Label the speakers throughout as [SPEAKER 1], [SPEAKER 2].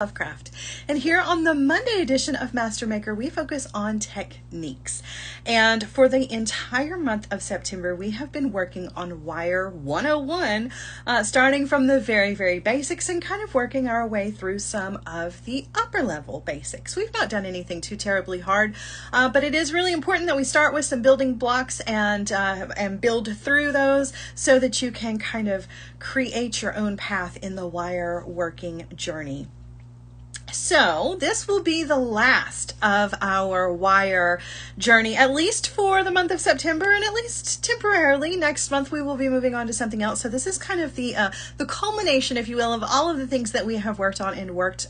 [SPEAKER 1] Lovecraft, and here on the Monday edition of Master Maker we focus on techniques, and for the entire month of September we have been working on Wire 101, starting from the very basics and kind of working our way through some of the upper level basics. We've not done anything too terribly hard, but it is really important that we start with some building blocks and build through those so that you can kind of create your own path in the wire working journey. So this will be the last of our wire journey, at least for the month of September, and at least temporarily. Next month we will be moving on to something else. So this is kind of the culmination, if you will, of all of the things that we have worked on and worked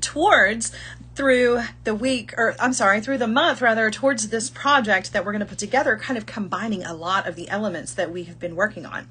[SPEAKER 1] towards through the week, or I'm sorry, through the month rather, towards this project that we're going to put together, kind of combining a lot of the elements that we have been working on.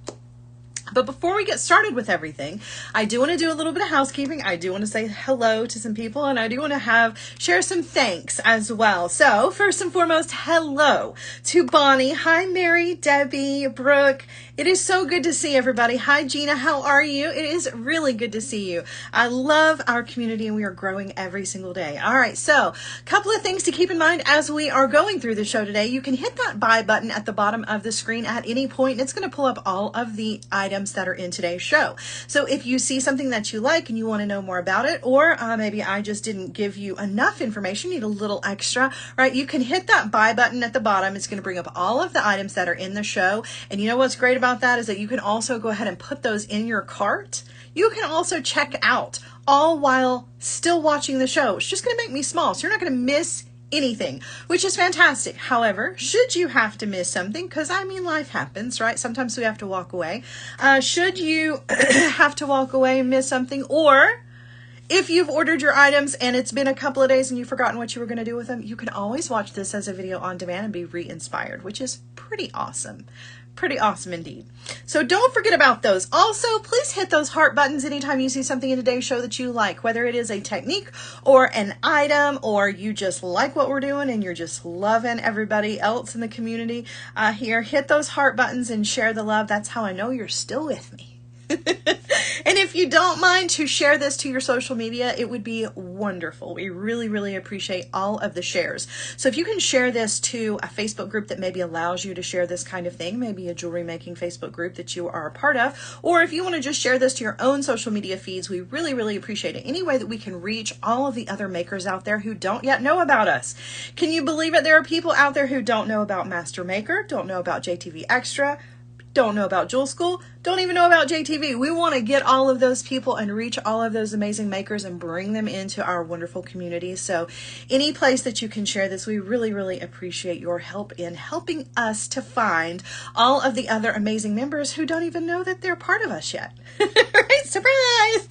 [SPEAKER 1] But before we get started with everything, I do want to do a little bit of housekeeping. I do want to say hello to some people, and I do want to share some thanks as well. So first and foremost, hello to Bonnie. Hi, Mary, Debbie, Brooke. It is so good to see everybody. Hi, Gina. How are you? It is really good to see you. I love our community, and we are growing every single day. All right, so a couple of things to keep in mind as we are going through the show today. You can hit that buy button at the bottom of the screen at any point, and it's going to pull up all of the items that are in today's show. So if you see something that you like and you want to know more about it, or maybe I just didn't give you enough information, need a little extra, right? You can hit that buy button at the bottom. It's going to bring up all of the items that are in the show. And you know what's great about that is that you can also go ahead and put those in your cart. You can also check out all while still watching the show. It's just going to make me small, so you're not going to miss anything, which is fantastic. However, should you have to miss something, because I mean life happens, right? Sometimes we have to walk away. Should you have to walk away and miss something, or if you've ordered your items and it's been a couple of days and you've forgotten what you were going to do with them, you can always watch this as a video on demand and be re-inspired, which is pretty awesome. Pretty awesome indeed. So don't forget about those. Also, please hit those heart buttons anytime you see something in today's show that you like, whether it is a technique or an item, or you just like what we're doing and you're just loving everybody else in the community here. Hit those heart buttons and share the love. That's how I know you're still with me. And if you don't mind to share this to your social media, it would be wonderful. We really appreciate all of the shares. So if you can share this to a Facebook group that maybe allows you to share this kind of thing, maybe a jewelry making Facebook group that you are a part of, or if you want to just share this to your own social media feeds, we really appreciate it. Any way that we can reach all of the other makers out there who don't yet know about us. Can you believe it? There are people out there who don't know about Master Maker, don't know about JTV Extra, don't know about Jewel School, don't even know about JTV. We want to get all of those people and reach all of those amazing makers and bring them into our wonderful community. So any place that you can share this, we really appreciate your help in helping us to find all of the other amazing members who don't even know that they're part of us yet. Right? Surprise!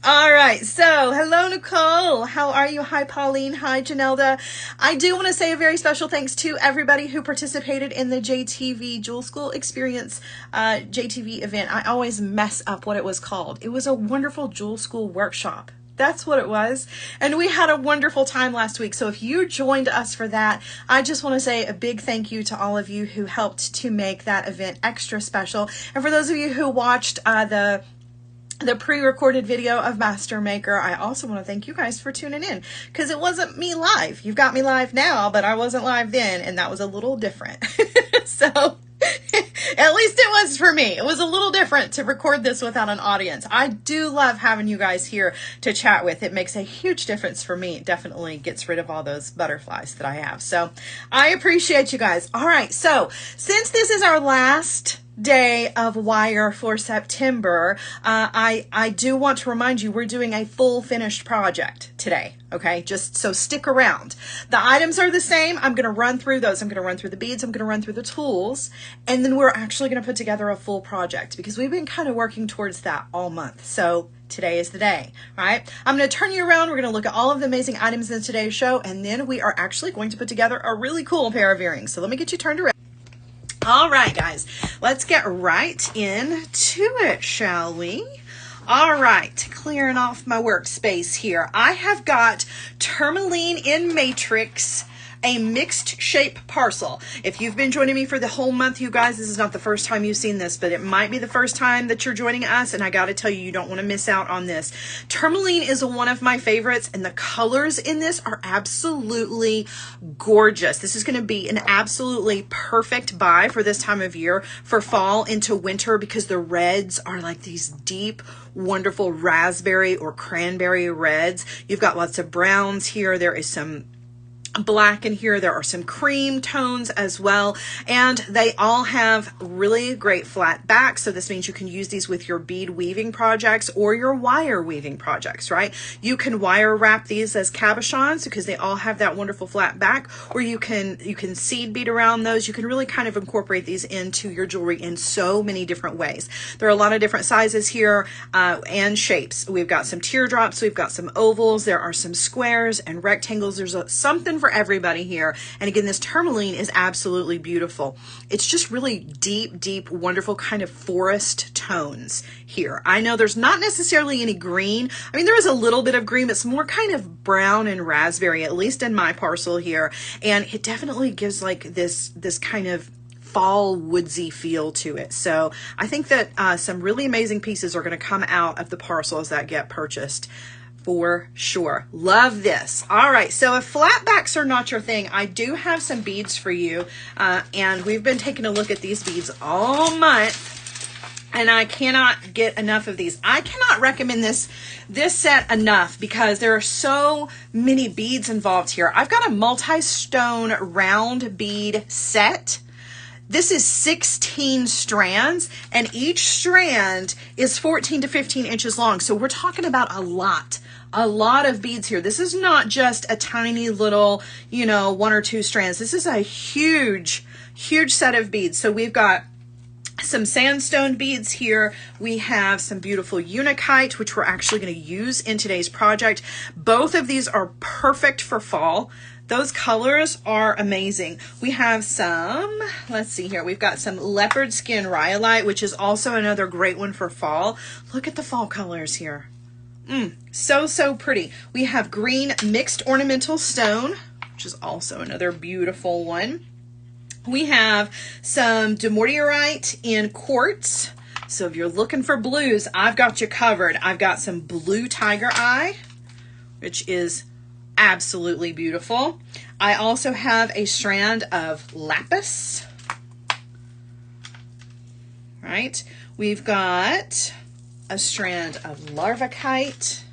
[SPEAKER 1] All right, so hello, Nicole. How are you? Hi, Pauline. Hi, Janelda. I do want to say a very special thanks to everybody who participated in the JTV Jewel School Experience JTV event. I always mess up what it was called. It was a wonderful Jewel School workshop. That's what it was. And we had a wonderful time last week. So if you joined us for that, I just want to say a big thank you to all of you who helped to make that event extra special. And for those of you who watched the pre-recorded video of Master Maker, I also want to thank you guys for tuning in, because it wasn't me live. You've got me live now, but I wasn't live then, and that was a little different. So at least it was for me. It was a little different to record this without an audience. I do love having you guys here to chat with. It makes a huge difference for me. It definitely gets rid of all those butterflies that I have. So I appreciate you guys. All right, so since this is our last day of wire for September, I do want to remind you we're doing a full finished project today. Okay, just so stick around. The items are the same. I'm going to run through those. I'm going to run through the beads. I'm going to run through the tools, and then we're actually going to put together a full project, because we've been kind of working towards that all month. So today is the day, right? I'm going to turn you around. We're going to look at all of the amazing items in today's show, and then we are actually going to put together a really cool pair of earrings. So let me get you turned around. All right, guys, let's get right into it, shall we? All right, clearing off my workspace here. I have got tourmaline in matrix a mixed shape parcel. If you've been joining me for the whole month, you guys, this is not the first time you've seen this, but it might be the first time that you're joining us, and I got to tell you, you don't want to miss out on this. Tourmaline is one of my favorites, and the colors in this are absolutely gorgeous. This is going to be an absolutely perfect buy for this time of year, for fall into winter, because the reds are like these deep, wonderful raspberry or cranberry reds. You've got lots of browns here. There is some black in here. There are some cream tones as well, and they all have really great flat backs. So this means you can use these with your bead weaving projects or your wire weaving projects, right? You can wire wrap these as cabochons because they all have that wonderful flat back, or you can seed bead around those. You can really kind of incorporate these into your jewelry in so many different ways. There are a lot of different sizes here and shapes. We've got some teardrops, we've got some ovals, there are some squares and rectangles. There's something for everybody here. And again, this tourmaline is absolutely beautiful. It's just really deep, wonderful kind of forest tones here. I know there's not necessarily any green. I mean, there is a little bit of green, but it's more kind of brown and raspberry, at least in my parcel here. And it definitely gives like this kind of fall woodsy feel to it. So I think that some really amazing pieces are going to come out of the parcels that get purchased. For sure. Love this. All right. So if flat backs are not your thing, I do have some beads for you. And we've been taking a look at these beads all month, and I cannot get enough of these. I cannot recommend this set enough because there are so many beads involved here. I've got a multi-stone round bead set. This is 16 strands, and each strand is 14 to 15 inches long. So we're talking about a lot of beads here. This is not just a tiny little, you know, 1 or 2 strands. This is a huge set of beads. So we've got some sandstone beads here. We have some beautiful unakite, which we're actually going to use in today's project. Both of these are perfect for fall. Those colors are amazing. We have some, let's see here. We've got some leopard skin rhyolite, which is also another great one for fall. Look at the fall colors here. So pretty. We have green mixed ornamental stone, which is also another beautiful one. We have some demortierite in quartz. So if you're looking for blues, I've got you covered. I've got some blue tiger eye, which is absolutely beautiful. I also have a strand of lapis. Right. We've got a strand of larvacite,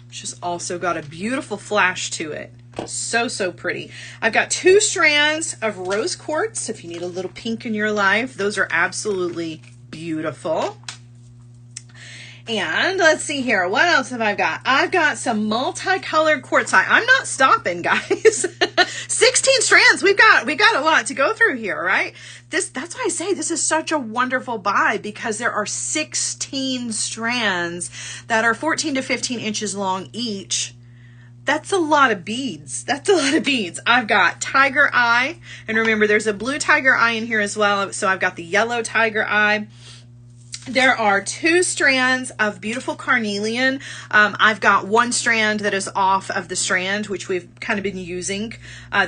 [SPEAKER 1] which has also got a beautiful flash to it. So pretty. I've got 2 strands of rose quartz. If you need a little pink in your life, those are absolutely beautiful. And let's see here. What else have I got? I've got some multicolored quartzite. I'm not stopping, guys. 16 strands. We've got a lot to go through here, right? That's why I say this is such a wonderful buy, because there are 16 strands that are 14 to 15 inches long each. That's a lot of beads. I've got tiger eye. And remember, there's a blue tiger eye in here as well. So I've got the yellow tiger eye. There are 2 strands of beautiful carnelian. I've got 1 strand that is off of the strand, which we've kind of been using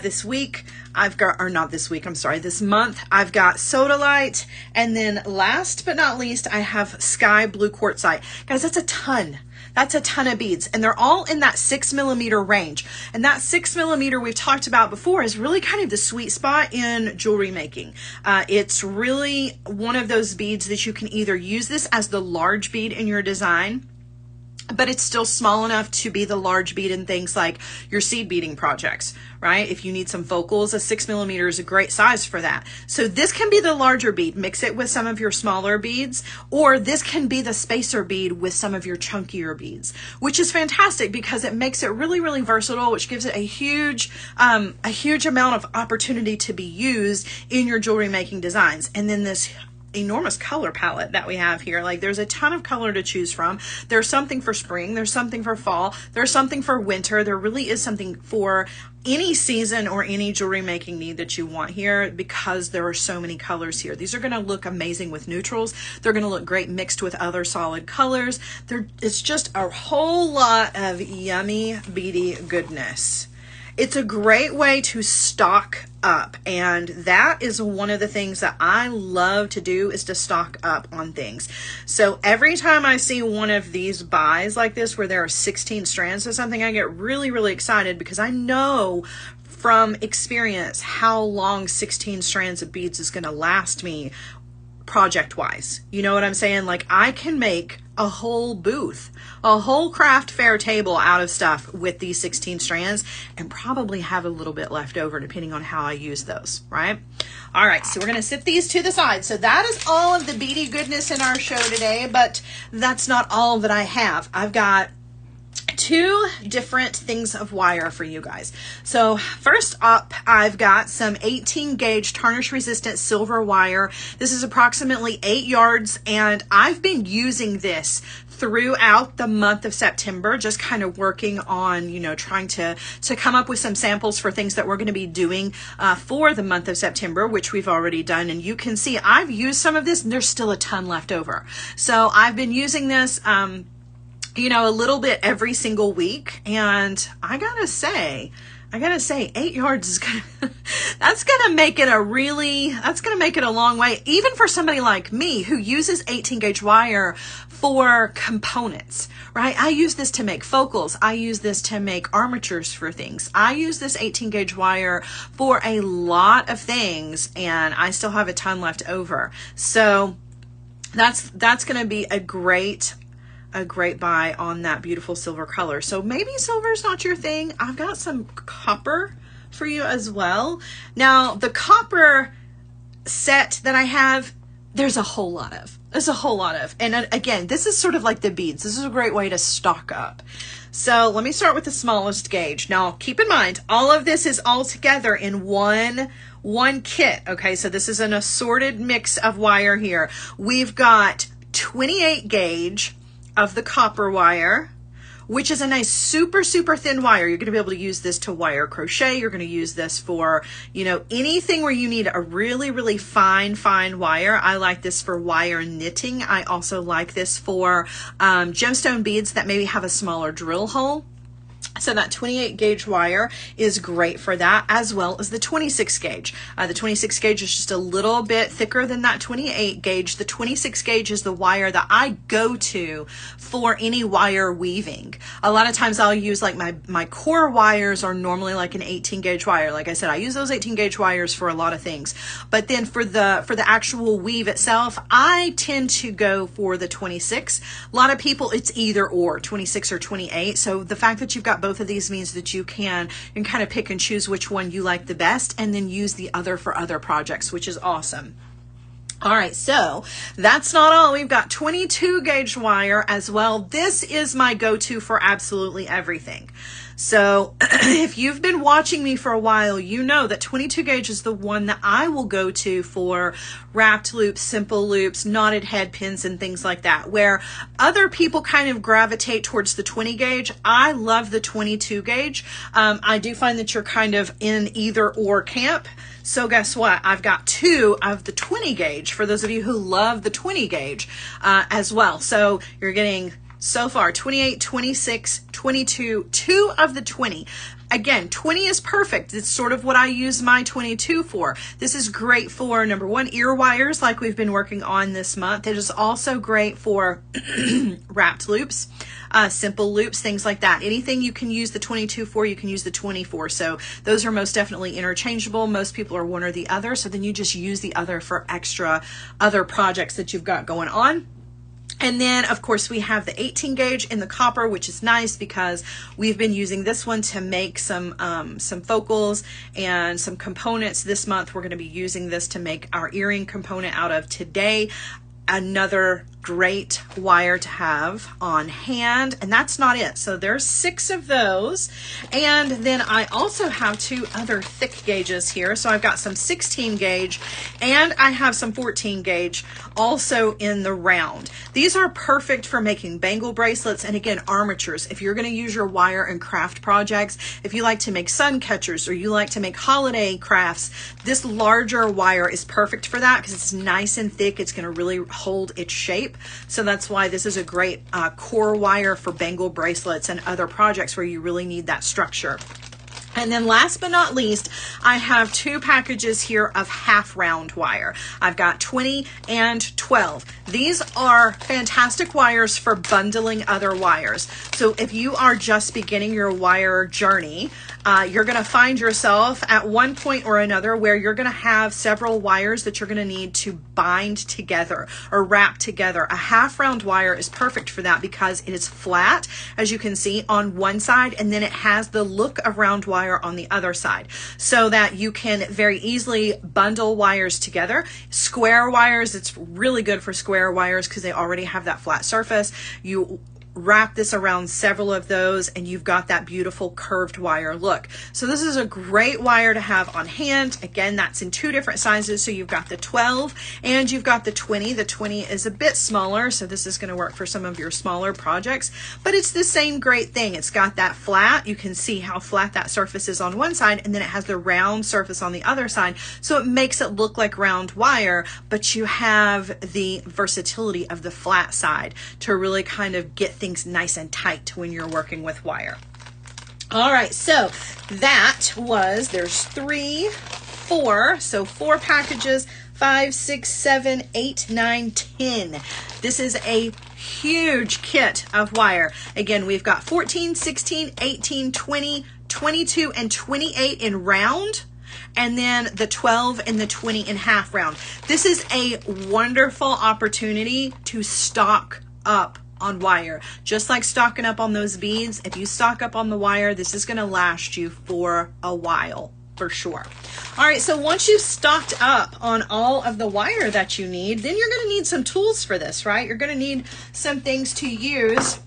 [SPEAKER 1] this week. This month. I've got sodalite. And then last but not least, I have sky blue quartzite. Guys, that's a ton. That's a ton of beads, and they're all in that 6mm range. And that 6mm we've talked about before is really kind of the sweet spot in jewelry making. It's really one of those beads that you can either use this as the large bead in your design, but it's still small enough to be the large bead in things like your seed beading projects, right? If you need some focals, a 6mm is a great size for that. So this can be the larger bead, mix it with some of your smaller beads, or this can be the spacer bead with some of your chunkier beads, which is fantastic because it makes it really versatile, which gives it a huge amount of opportunity to be used in your jewelry making designs. And then this enormous color palette that we have here. Like, there's a ton of color to choose from. There's something for spring, there's something for fall, there's something for winter. There really is something for any season or any jewelry making need that you want here, because there are so many colors here. These are going to look amazing with neutrals. They're going to look great mixed with other solid colors. It's just a whole lot of yummy beady goodness. It's a great way to stock up, and that is one of the things that I love to do, is to stock up on things. So every time I see one of these buys like this where there are 16 strands of something, I get really, really excited, because I know from experience how long 16 strands of beads is going to last me project wise. You know what I'm saying? Like, I can make a whole booth, a whole craft fair table out of stuff with these 16 strands, and probably have a little bit left over depending on how I use those, right? All right, so we're going to sit these to the side. So that is all of the beady goodness in our show today, but that's not all that I have. I've got two different things of wire for you guys. So first up, I've got some 18 gauge tarnish resistant silver wire. This is approximately 8 yards, and I've been using this throughout the month of September, just kind of working on, you know, trying to come up with some samples for things that we're going to be doing for the month of September, which we've already done. And you can see I've used some of this, and there's still a ton left over. So I've been using this you know, a little bit every single week. And I gotta say 8 yards is that's gonna make it a long way, even for somebody like me who uses 18 gauge wire for components, right? I use this to make focals. I use this to make armatures for things. I use this 18 gauge wire for a lot of things, and I still have a ton left over. So that's gonna be a great buy on that beautiful silver color. So maybe silver is not your thing. I've got some copper for you as well. Now, the copper set that I have, there's a whole lot of. And again, this is sort of like the beads. This is a great way to stock up. So let me start with the smallest gauge. Now, keep in mind, all of this is all together in one kit. Okay, so this is an assorted mix of wire here. We've got 28 gauge of the copper wire, which is a nice super thin wire. You're going to be able to use this to wire crochet. You're going to use this for, you know, anything where you need a really fine wire. I like this for wire knitting. I also like this for gemstone beads that maybe have a smaller drill hole. So that 28 gauge wire is great for that, as well as the 26 gauge. The 26 gauge is just a little bit thicker than that 28 gauge. The 26 gauge is the wire that I go to for any wire weaving. A lot of times I'll use, like, my core wires are normally like an 18 gauge wire. Like I said, I use those 18 gauge wires for a lot of things. But then for the actual weave itself, I tend to go for the 26. A lot of people, it's either or, 26 or 28. So the fact that you've got both of these means that you can kind of pick and choose which one you like the best, and then use the other for other projects, which is awesome. All right, so that's not all. We've got 22 gauge wire as well. This is my go-to for absolutely everything. So if you've been watching me for a while, you know that 22 gauge is the one that I will go to for wrapped loops, simple loops, knotted head pins, and things like that. Where other people kind of gravitate towards the 20 gauge, I love the 22 gauge. I do find that you're kind of in either or camp. So guess what? I've got two of the 20 gauge for those of you who love the 20 gauge as well. So you're getting so far 28, 26, 22, 2 of the 20. Again, 20 is perfect. It's sort of what I use my 22 for. This is great for, number one, ear wires like we've been working on this month. It is also great for wrapped loops, simple loops, things like that. Anything you can use the 22 for, you can use the 20 for. So those are most definitely interchangeable. Most people are one or the other. So then you just use the other for extra other projects that you've got going on. And then, of course, we have the 18 gauge in the copper, which is nice because we've been using this one to make some focals and some components. This month, we're going to be using this to make our earring component out of today. Another great wire to have on hand, and that's not it. So there's 6 of those, and then I also have 2 other thick gauges here. So I've got some 16 gauge and I have some 14 gauge also in the round. These are perfect for making bangle bracelets and, again, armatures. If you're going to use your wire in craft projects, if you like to make sun catchers or you like to make holiday crafts, this larger wire is perfect for that because it's nice and thick. It's going to really hold its shape. So that's why this is a great core wire for bangle bracelets and other projects where you really need that structure. And then last but not least, I have 2 packages here of half round wire. I've got 20 and 12. These are fantastic wires for bundling other wires. So if you are just beginning your wire journey, you're going to find yourself at one point or another where you're going to have several wires that you're going to need to bind together or wrap together. A half round wire is perfect for that because it is flat, as you can see, on one side, and then it has the look of round wire on the other side, so that you can very easily bundle wires together. Square wires, it's really good for square wires because they already have that flat surface. You wrap this around several of those and you've got that beautiful curved wire look. So this is a great wire to have on hand. Again, that's in 2 different sizes. So you've got the 12 and you've got the 20. The 20 is a bit smaller, so this is going to work for some of your smaller projects, but it's the same great thing. It's got that flat. You can see how flat that surface is on one side, and then it has the round surface on the other side. So it makes it look like round wire, but you have the versatility of the flat side to really kind of get things nice and tight when you're working with wire. All right, so that was, there's 3, 4, so 4 packages, 5, 6, 7, 8, 9, 10. This is a huge kit of wire. Again, we've got 14, 16, 18, 20, 22, and 28 in round, and then the 12 and the 20 in half round. This is a wonderful opportunity to stock up on wire. Just like stocking up on those beads, if you stock up on the wire, this is going to last you for a while, for sure. All right, so once you've stocked up on all of the wire that you need, then you're going to need some tools for this, right? You're going to need some things to use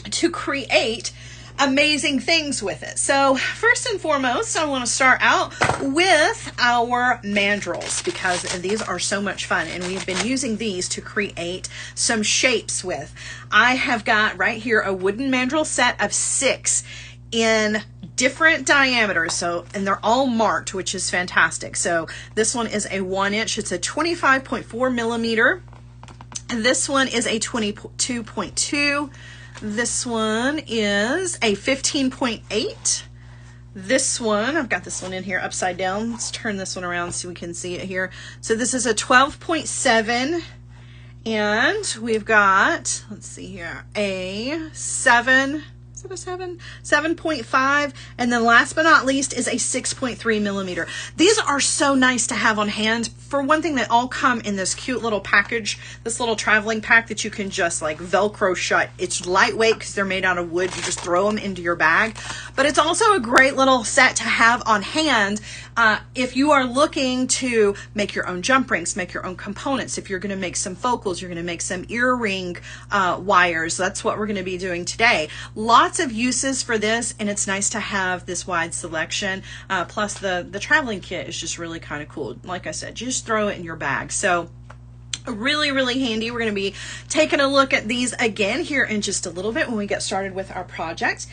[SPEAKER 1] to create amazing things with it. So first and foremost, I want to start out with our mandrels because these are so much fun, and we've been using these to create some shapes with. I have got right here a wooden mandrel set of 6 in different diameters, so, and they're all marked, which is fantastic. So this one is a 1 inch, it's a 25.4 millimeter. This one is a 22.2. This one is a 15.8. This one, I've got this one in here upside down. Let's turn this one around so we can see it here. So this is a 12.7. And we've got, let's see here, a 7. Is it a 7? 7.5. And then last but not least is a 6.3 millimeter. These are so nice to have on hand. For one thing, they all come in this cute little package, this little traveling pack that you can just like Velcro shut. It's lightweight because they're made out of wood. You just throw them into your bag. But it's also a great little set to have on hand if you are looking to make your own jump rings, make your own components. If you're going to make some focals, you're going to make some earring wires. That's what we're going to be doing today. Lots of uses for this, and it's nice to have this wide selection. Plus the traveling kit is just really kind of cool. Like I said, you just throw it in your bag. So really, really handy. We're going to be taking a look at these again here in just a little bit when we get started with our project.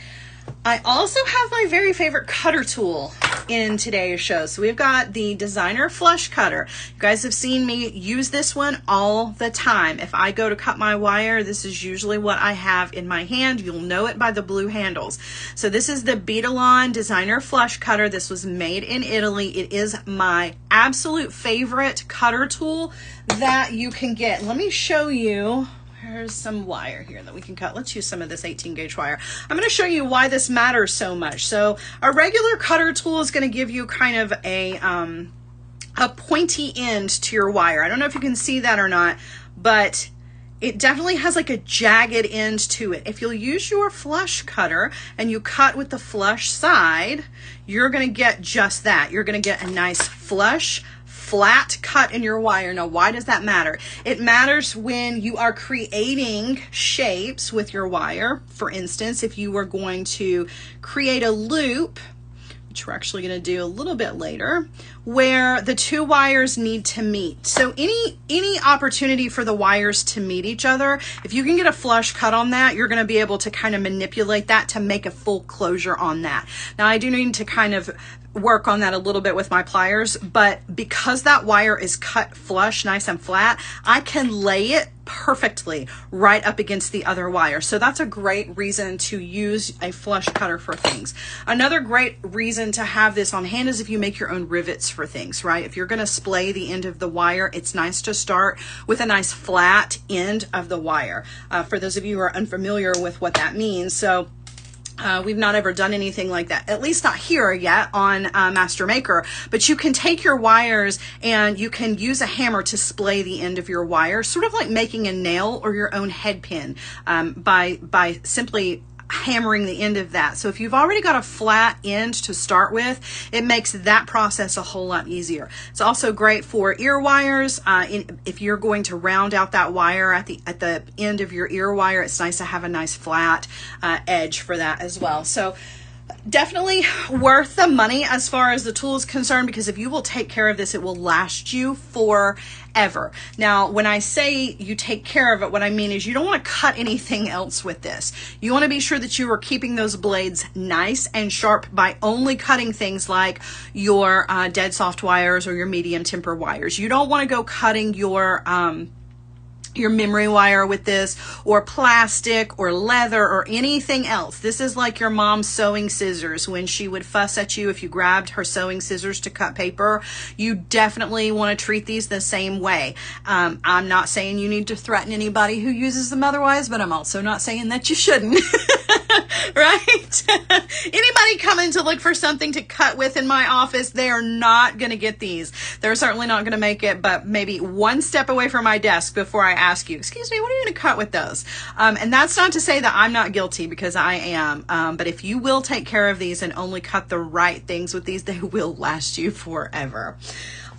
[SPEAKER 1] I also have my very favorite cutter tool in today's show. So we've got the designer flush cutter. You guys have seen me use this one all the time. If I go to cut my wire, this is usually what I have in my hand. You'll know it by the blue handles. So this is the Bead designer flush cutter. This was made in Italy. It is my absolute favorite cutter tool that you can get. Let me show you. Here's some wire here that we can cut. Let's use some of this 18 gauge wire. I'm going to show you why this matters so much. So a regular cutter tool is going to give you kind of a pointy end to your wire. I don't know if you can see that or not, but it definitely has like a jagged end to it. If you'll use your flush cutter and you cut with the flush side, you're going to get just that. You're going to get a nice flush, flat cut in your wire. Now, why does that matter? It matters when you are creating shapes with your wire. For instance, if you were going to create a loop, which we're actually going to do a little bit later, where the 2 wires need to meet. So any opportunity for the wires to meet each other, if you can get a flush cut on that, you're going to be able to kind of manipulate that to make a full closure on that. Now, I do need to kind of work on that a little bit with my pliers, but because that wire is cut flush, nice and flat, I can lay it perfectly right up against the other wire. So that's a great reason to use a flush cutter for things. Another great reason to have this on hand is if you make your own rivets for things, right? If you're going to splay the end of the wire, it's nice to start with a nice flat end of the wire. For those of you who are unfamiliar with what that means, so we've not ever done anything like that, at least not here yet on Master Maker, but you can take your wires and you can use a hammer to splay the end of your wire, sort of like making a nail or your own head pin, by simply hammering the end of that. So if you've already got a flat end to start with, it makes that process a whole lot easier. It's also great for ear wires. If you're going to round out that wire at the end of your ear wire, it's nice to have a nice flat edge for that as well. So definitely worth the money as far as the tool is concerned, because if you will take care of this, it will last you forever. Now, when I say you take care of it, what I mean is you don't want to cut anything else with this. You want to be sure that you are keeping those blades nice and sharp by only cutting things like your dead soft wires or your medium temper wires. You don't want to go cutting your memory wire with this, or plastic or leather or anything else. This is like your mom's sewing scissors. When she would fuss at you if you grabbed her sewing scissors to cut paper, you definitely want to treat these the same way. I'm not saying you need to threaten anybody who uses them otherwise, but I'm also not saying that you shouldn't. Right? Anybody coming to look for something to cut with in my office, they are not going to get these. They're certainly not going to make it, but maybe one step away from my desk before I ask you, excuse me, what are you going to cut with those? And that's not to say that I'm not guilty, because I am. But if you will take care of these and only cut the right things with these, they will last you forever.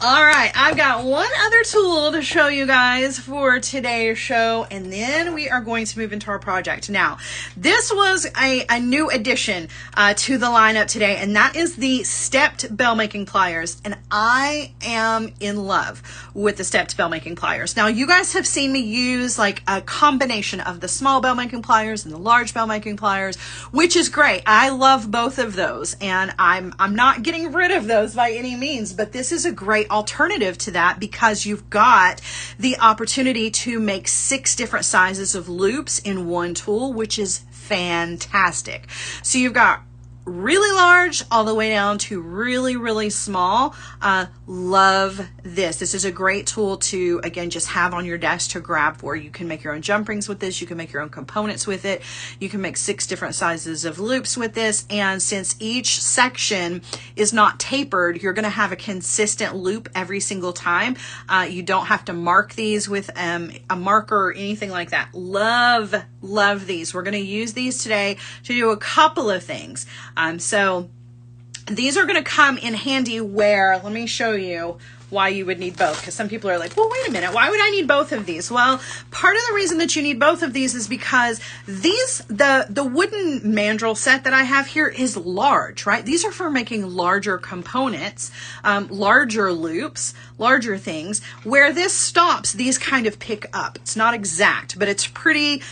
[SPEAKER 1] All right, I've got one other tool to show you guys for today's show, and then we are going to move into our project. Now, this was a new addition to the lineup today, and that is the stepped bell making pliers, and I am in love with the stepped bell making pliers. Now, you guys have seen me use like a combination of the small bell making pliers and the large bell making pliers, which is great. I love both of those, and I'm not getting rid of those by any means, but this is a great alternative to that, because you've got the opportunity to make 6 different sizes of loops in one tool, which is fantastic. So you've got really large all the way down to really, really small. Love this. This is a great tool to, again, just have on your desk to grab for. You can make your own jump rings with this. You can make your own components with it. You can make 6 different sizes of loops with this. And since each section is not tapered, you're going to have a consistent loop every single time. You don't have to mark these with a marker or anything like that. Love these. We're going to use these today to do a couple of things. So these are going to come in handy where, let me show you why you would need both, because some people are like, well, wait a minute, why would I need both of these? Well, part of the reason that you need both of these is because the wooden mandrel set that I have here is large, right? These are for making larger components, larger loops, larger things. Where this stops, these kind of pick up. It's not exact, but it's pretty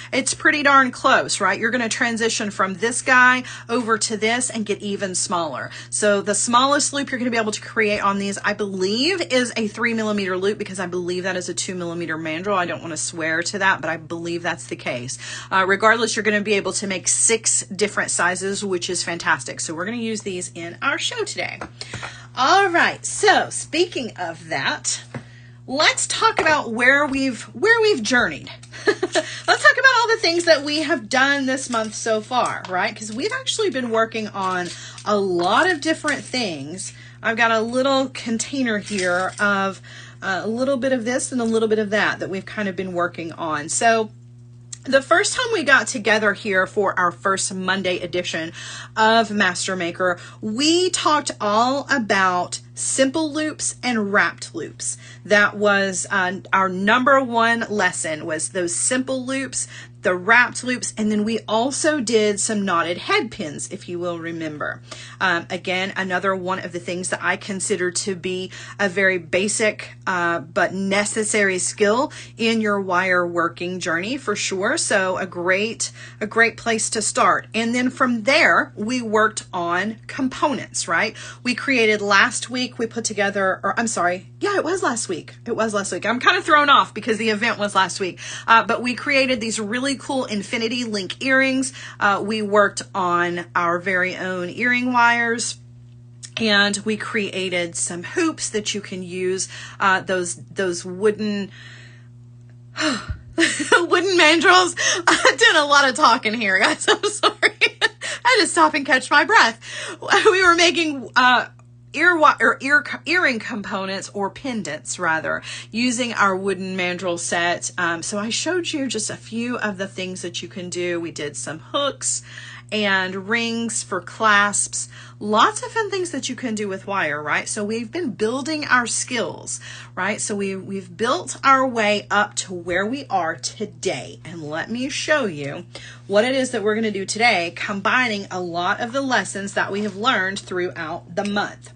[SPEAKER 1] darn close, right? You're going to transition from this guy over to this and get even smaller. So the smallest loop you're going to be able to create on these, I believe, is a 3mm loop, because I believe that is a 2mm mandrel. I don't want to swear to that, but I believe that's the case. Regardless, you're going to be able to make 6 different sizes, which is fantastic. So we're going to use these in our show today. All right. So speaking of that, let's talk about where we've journeyed. Let's talk about all the things that we have done this month so far, right? Because we've actually been working on a lot of different things. I've got a little container here of a little bit of this and a little bit of that we've kind of been working on. So the first time we got together here for our first Monday edition of Master Maker, we talked all about simple loops and wrapped loops. That was our number one lesson, was those simple loops, the wrapped loops, and then we also did some knotted head pins, if you will remember. Again, another one of the things that I consider to be a very basic but necessary skill in your wire working journey, for sure. So a great place to start. And then from there, we worked on components, right? We created last week, we put together, or I'm sorry, Yeah, it was last week. It was last week. I'm kind of thrown off because the event was last week. But we created these really cool infinity link earrings. We worked on our very own earring wires. And we created some hoops that you can use, those wooden wooden mandrels. I'm doing a lot of talking here, guys. I'm sorry. I had to stop and catch my breath. We were making earring components, or pendants rather, using our wooden mandrel set. So I showed you just a few of the things that you can do. We did some hooks and rings for clasps, lots of fun things that you can do with wire, right? So we've been building our skills, right? So we've built our way up to where we are today. And let me show you what it is that we're going to do today, combining a lot of the lessons that we have learned throughout the month.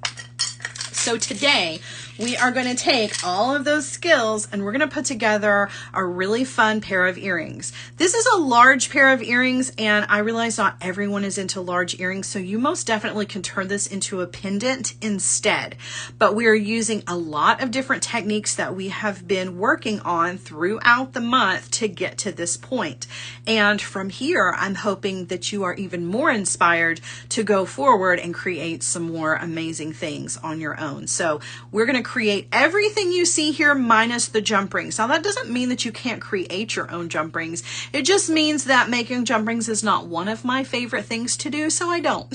[SPEAKER 1] So today we are going to take all of those skills and we're going to put together a really fun pair of earrings. This is a large pair of earrings, and I realize not everyone is into large earrings, so you most definitely can turn this into a pendant instead. But we are using a lot of different techniques that we have been working on throughout the month to get to this point. And from here, I'm hoping that you are even more inspired to go forward and create some more amazing things on your own. So we're going to create everything you see here minus the jump rings. Now that doesn't mean that you can't create your own jump rings. It just means that making jump rings is not one of my favorite things to do, so I don't.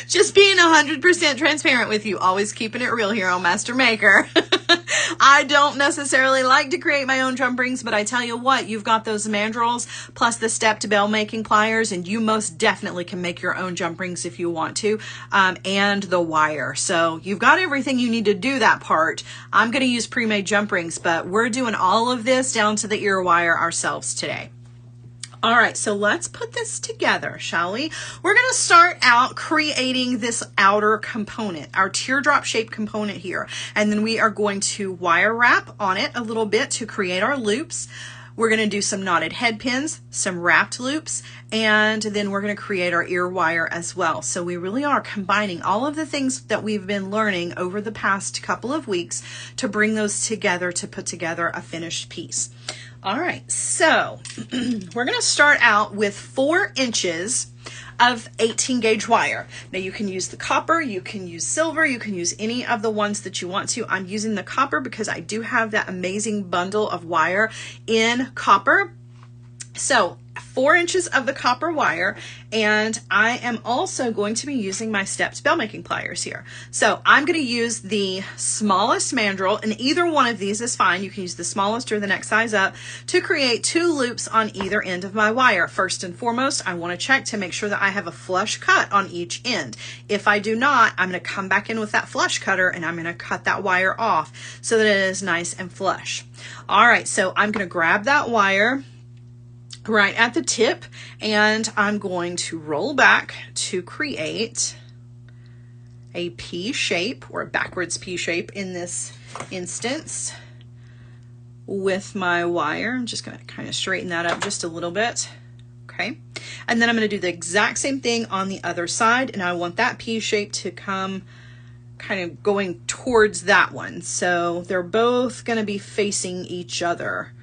[SPEAKER 1] Just being 100% transparent with you, always keeping it real here on Master Maker. I don't necessarily like to create my own jump rings, but I tell you what, you've got those mandrels plus the stepped bell making pliers, and you most definitely can make your own jump rings if you want to, and the wire. So you've got everything you need to do that part. I'm going to use pre-made jump rings, but we're doing all of this down to the ear wire ourselves today. All right, so let's put this together, shall we? We're going to start out creating this outer component, our teardrop shaped component here. And then we are going to wire wrap on it a little bit to create our loops. We're going to do some knotted head pins, some wrapped loops, and then we're going to create our ear wire as well. So we really are combining all of the things that we've been learning over the past couple of weeks to bring those together to put together a finished piece. All right, so we're going to start out with 4 inches of 18 gauge wire. Now you can use the copper, you can use silver, you can use any of the ones that you want to. I'm using the copper because I do have that amazing bundle of wire in copper. So 4 inches of the copper wire, and I am also going to be using my stepped bell making pliers here. So I'm going to use the smallest mandrel, and either one of these is fine. You can use the smallest or the next size up to create 2 loops on either end of my wire. First and foremost, I want to check to make sure that I have a flush cut on each end. If I do not, I'm going to come back in with that flush cutter and I'm going to cut that wire off so that it is nice and flush. All right, so I'm going to grab that wire right at the tip, and I'm going to roll back to create a P shape, or a backwards P shape in this instance, with my wire. I'm just going to kind of straighten that up just a little bit. Okay. And then I'm going to do the exact same thing on the other side, and I want that P shape to come kind of going towards that one. So they're both going to be facing each other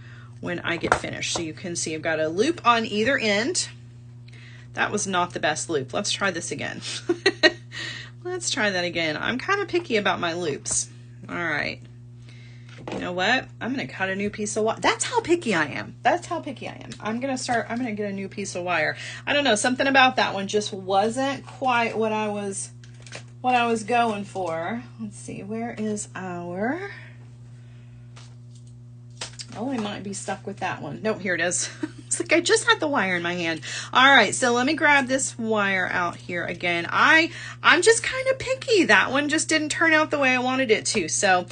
[SPEAKER 1] when I get finished. So you can see I've got a loop on either end. That was not the best loop. Let's try this again. Let's try that again. I'm kind of picky about my loops. All right. You know what? I'm going to cut a new piece of wire. That's how picky I am. That's how picky I am. I'm going to get a new piece of wire. I don't know, something about that one just wasn't quite what I was going for. Let's see, where is our... Oh, I might be stuck with that one. Nope, here it is. It's like I just had the wire in my hand. All right, so let me grab this wire out here again. I'm just kind of picky. That one just didn't turn out the way I wanted it to. So I'm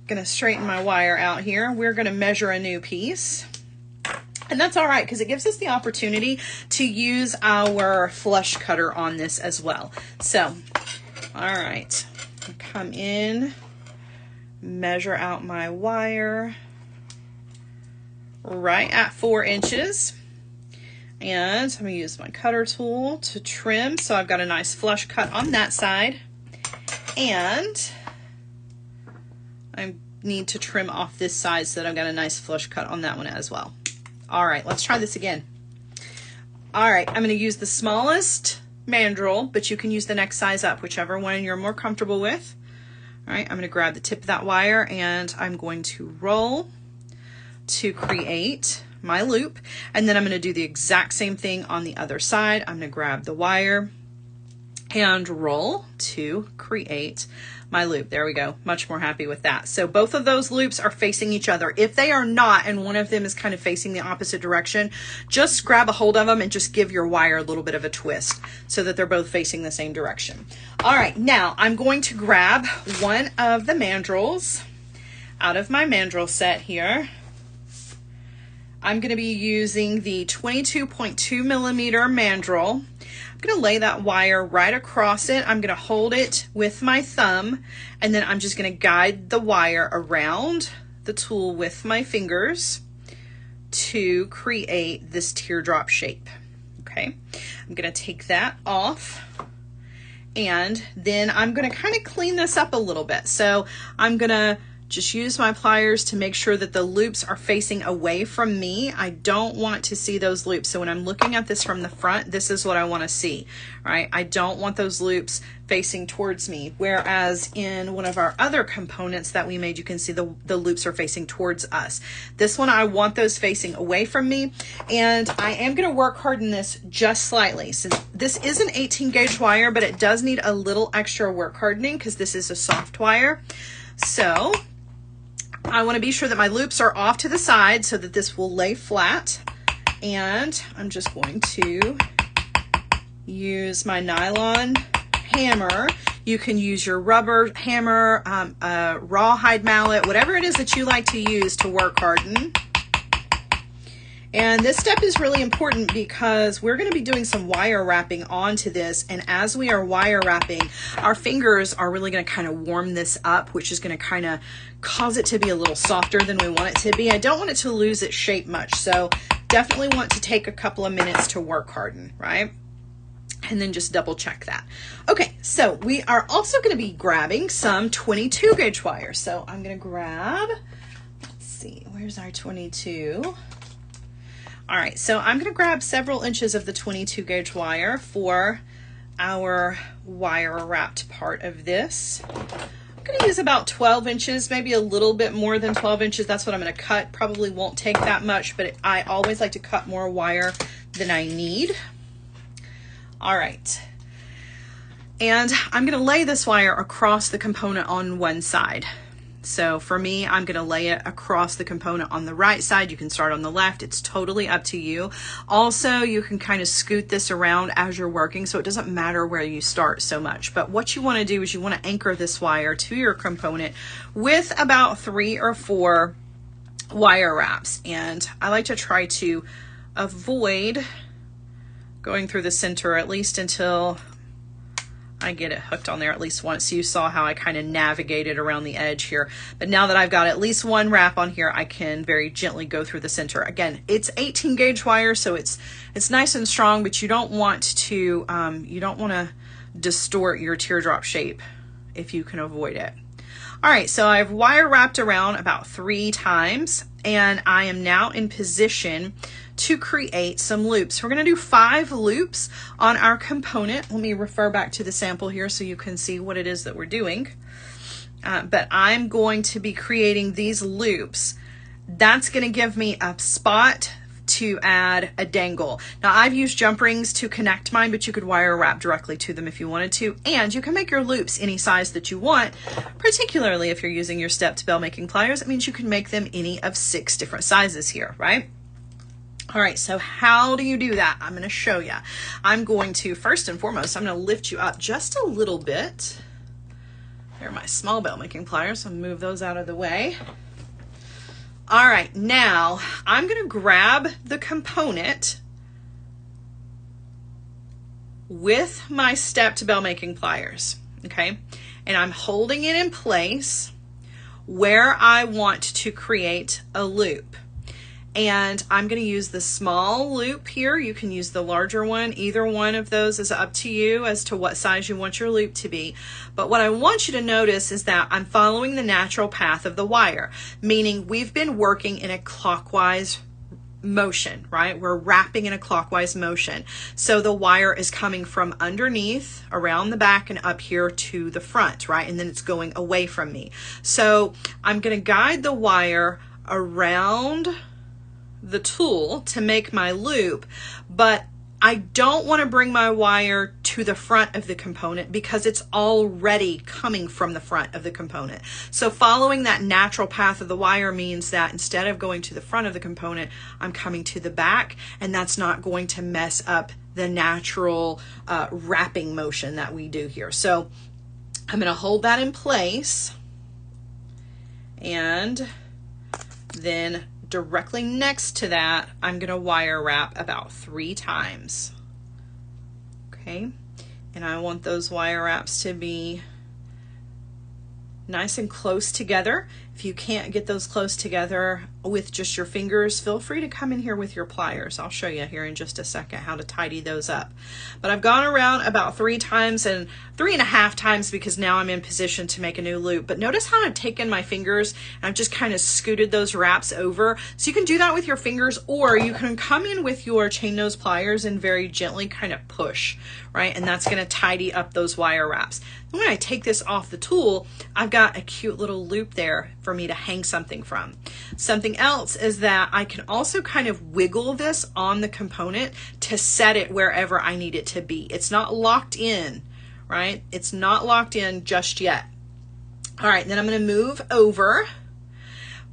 [SPEAKER 1] going to straighten my wire out here. We're going to measure a new piece. And that's all right, because it gives us the opportunity to use our flush cutter on this as well. So, all right, I'll come in, measure out my wire right at 4 inches, and I'm going to use my cutter tool to trim so I've got a nice flush cut on that side, and I need to trim off this side so that I've got a nice flush cut on that one as well. All right, let's try this again. All right, I'm going to use the smallest mandrel, but you can use the next size up, whichever one you're more comfortable with. All right, I'm going to grab the tip of that wire and I'm going to roll to create my loop, and then I'm going to do the exact same thing on the other side. I'm going to grab the wire and roll to create my loop. There we go. Much more happy with that. So both of those loops are facing each other. If they are not, and one of them is kind of facing the opposite direction, just grab a hold of them and just give your wire a little bit of a twist so that they're both facing the same direction. All right, now I'm going to grab one of the mandrels out of my mandrel set here. I'm going to be using the 22.2 millimeter mandrel. I'm going to lay that wire right across it. I'm going to hold it with my thumb, and then I'm just going to guide the wire around the tool with my fingers to create this teardrop shape. Okay, I'm going to take that off, and then I'm going to kind of clean this up a little bit. So I'm going to just use my pliers to make sure that the loops are facing away from me. I don't want to see those loops. So when I'm looking at this from the front, this is what I want to see, right? I don't want those loops facing towards me. Whereas in one of our other components that we made, you can see the loops are facing towards us. This one, I want those facing away from me. And I am going to work harden this just slightly. So this is an 18 gauge wire, but it does need a little extra work hardening because this is a soft wire. So I want to be sure that my loops are off to the side so that this will lay flat. And I'm just going to use my nylon hammer. You can use your rubber hammer, a rawhide mallet, whatever it is that you like to use to work harden. And this step is really important because we're going to be doing some wire wrapping onto this. And as we are wire wrapping, our fingers are really going to kind of warm this up, which is going to kind of cause it to be a little softer than we want it to be. I don't want it to lose its shape much. So definitely want to take a couple of minutes to work harden, right? And then just double check that. Okay, so we are also going to be grabbing some 22 gauge wire. So I'm going to grab, let's see, where's our 22? All right, so I'm going to grab several inches of the 22 gauge wire for our wire wrapped part of this. I'm going to use about 12 inches, maybe a little bit more than 12 inches. That's what I'm going to cut. Probably won't take that much, but I always like to cut more wire than I need. All right. And I'm going to lay this wire across the component on one side. So for me, I'm going to lay it across the component on the right side. You can start on the left. It's totally up to you. Also, you can kind of scoot this around as you're working, so it doesn't matter where you start so much. But what you want to do is you want to anchor this wire to your component with about 3 or 4 wire wraps. And I like to try to avoid going through the center, at least until I get it hooked on there at least once. You saw how I kind of navigated around the edge here. But now that I've got at least one wrap on here, I can very gently go through the center. Again, it's 18 gauge wire, so it's nice and strong, but you don't want to distort your teardrop shape if you can avoid it. All right, so I've wire wrapped around about 3 times, and I am now in position to create some loops. We're going to do 5 loops on our component. Let me refer back to the sample here so you can see what it is that we're doing. But I'm going to be creating these loops. That's going to give me a spot to add a dangle. Now I've used jump rings to connect mine, but you could wire wrap directly to them if you wanted to. And you can make your loops any size that you want, particularly if you're using your stepped bell making pliers. It means you can make them any of 6 different sizes here, right? All right, so how do you do that? I'm going to show you. I'm going to, first and foremost, I'm going to lift you up just a little bit. There are my small bell making pliers, so move those out of the way. All right, now I'm going to grab the component with my stepped bell making pliers, okay? And I'm holding it in place where I want to create a loop. and I'm going to use the small loop here. You can use the larger one. Either one of those is up to you as to what size you want your loop to be. But what I want you to notice is that I'm following the natural path of the wire, meaning we've been working in a clockwise motion, right? We're wrapping in a clockwise motion. So the wire is coming from underneath, around the back, and up here to the front, right? And then it's going away from me. So I'm going to guide the wire around the tool to make my loop, but I don't want to bring my wire to the front of the component because it's already coming from the front of the component. So following that natural path of the wire means that instead of going to the front of the component, I'm coming to the back, and that's not going to mess up the natural wrapping motion that we do here. So I'm going to hold that in place, and then directly next to that, I'm going to wire wrap about 3 times. Okay, and I want those wire wraps to be nice and close together. If you can't get those close together with just your fingers, feel free to come in here with your pliers. I'll show you here in just a second how to tidy those up. But I've gone around about 3 times and 3.5 times because now I'm in position to make a new loop. But notice how I've taken my fingers and I've just kind of scooted those wraps over. So you can do that with your fingers, or you can come in with your chain nose pliers and very gently kind of push, right? And that's going to tidy up those wire wraps. Then when I take this off the tool, I've got a cute little loop there for me to hang something from. Something else is that I can also kind of wiggle this on the component to set it wherever I need it to be. It's not locked in, right? It's not locked in just yet. All right, then I'm going to move over,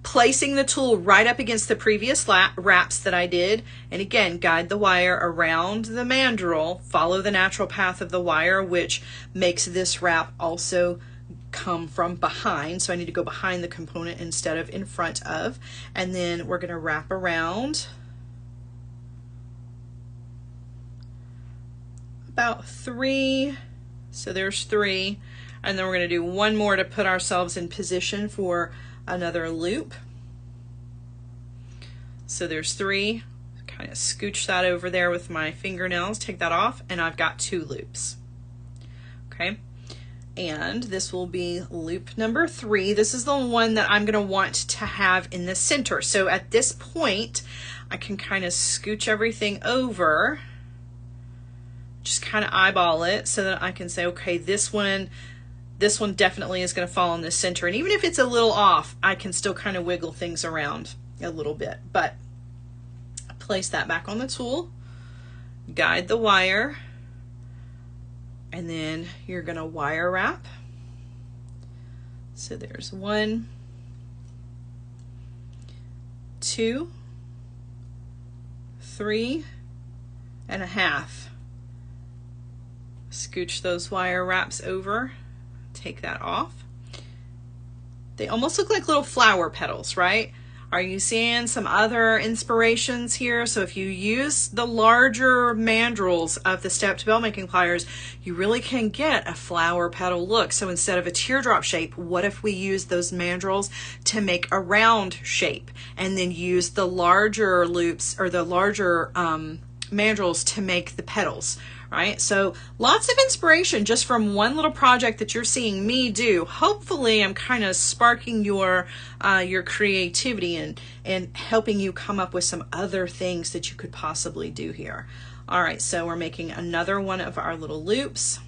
[SPEAKER 1] placing the tool right up against the previous wraps that I did. And again, guide the wire around the mandrel, follow the natural path of the wire, which makes this wrap also come from behind. So I need to go behind the component instead of in front of. And then we're going to wrap around about 3. So there's 3. And then we're going to do 1 more to put ourselves in position for another loop. So there's 3. Kind of scooch that over there with my fingernails, take that off, and I've got 2 loops. Okay. And this will be loop number 3. This is the one that I'm going to want to have in the center. So at this point, I can kind of scooch everything over, just kind of eyeball it so that I can say, okay, this one definitely is going to fall in the center. And even if it's a little off, I can still kind of wiggle things around a little bit. But place that back on the tool, guide the wire, and then you're going to wire wrap. So there's 1, 2, 3.5. Scooch those wire wraps over, take that off. They almost look like little flower petals, right? Are you seeing some other inspirations here? So if you use the larger mandrels of the stepped bell making pliers, you really can get a flower petal look. So instead of a teardrop shape, what if we use those mandrels to make a round shape, and then use the larger loops or the larger mandrels to make the petals? Right? So lots of inspiration just from one little project that you're seeing me do. Hopefully I'm kind of sparking your creativity and helping you come up with some other things that you could possibly do here. All right, so we're making another one of our little loops,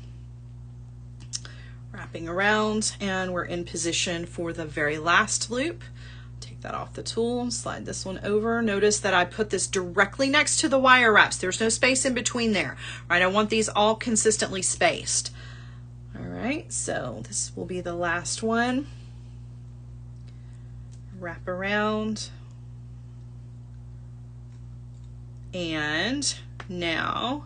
[SPEAKER 1] wrapping around, and we're in position for the very last loop. Take that off the tool, slide this one over. Notice that I put this directly next to the wire wraps. There's no space in between there, right? I want these all consistently spaced. All right, so this will be the last one. Wrap around. And now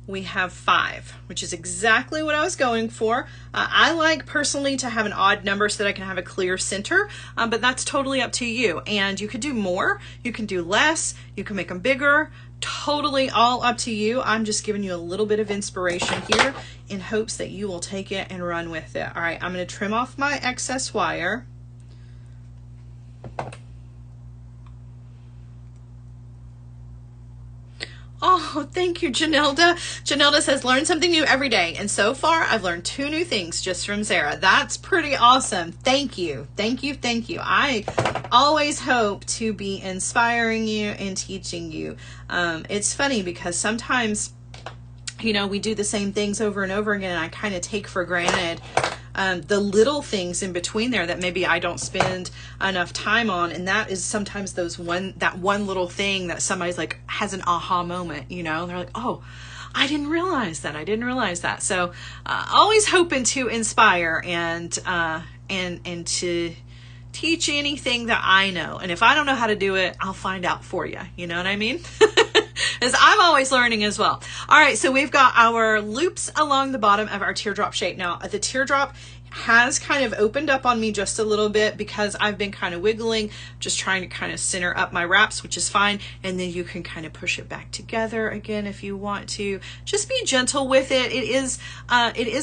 [SPEAKER 1] we have 5, which is exactly what I was going for. I like personally to have an odd number so that I can have a clear center, but that's totally up to you. And you could do more, you can do less, you can make them bigger, totally all up to you. I'm just giving you a little bit of inspiration here in hopes that you will take it and run with it. All right, I'm going to trim off my excess wire. Oh, thank you, Janilda. Janilda says, learn something new every day. And so far, I've learned 2 new things just from Sara. That's pretty awesome. Thank you. Thank you. Thank you. I always hope to be inspiring you and teaching you. It's funny because sometimes, you know, we do the same things over and over again, and I kind of take for granted the little things in between there that maybe I don't spend enough time on. And that is sometimes that one little thing that somebody's like has an aha moment, you know, and they're like, oh, I didn't realize that. I didn't realize that. So always hoping to inspire and to teach anything that I know. And if I don't know how to do it, I'll find out for you. You know what I mean? As I'm always learning as well. All right, so we've got our loops along the bottom of our teardrop shape. Now, the teardrop has kind of opened up on me just a little bit because I've been kind of wiggling, just trying to kind of center up my wraps, which is fine. And then you can kind of push it back together again if you want to. Just be gentle with it. It is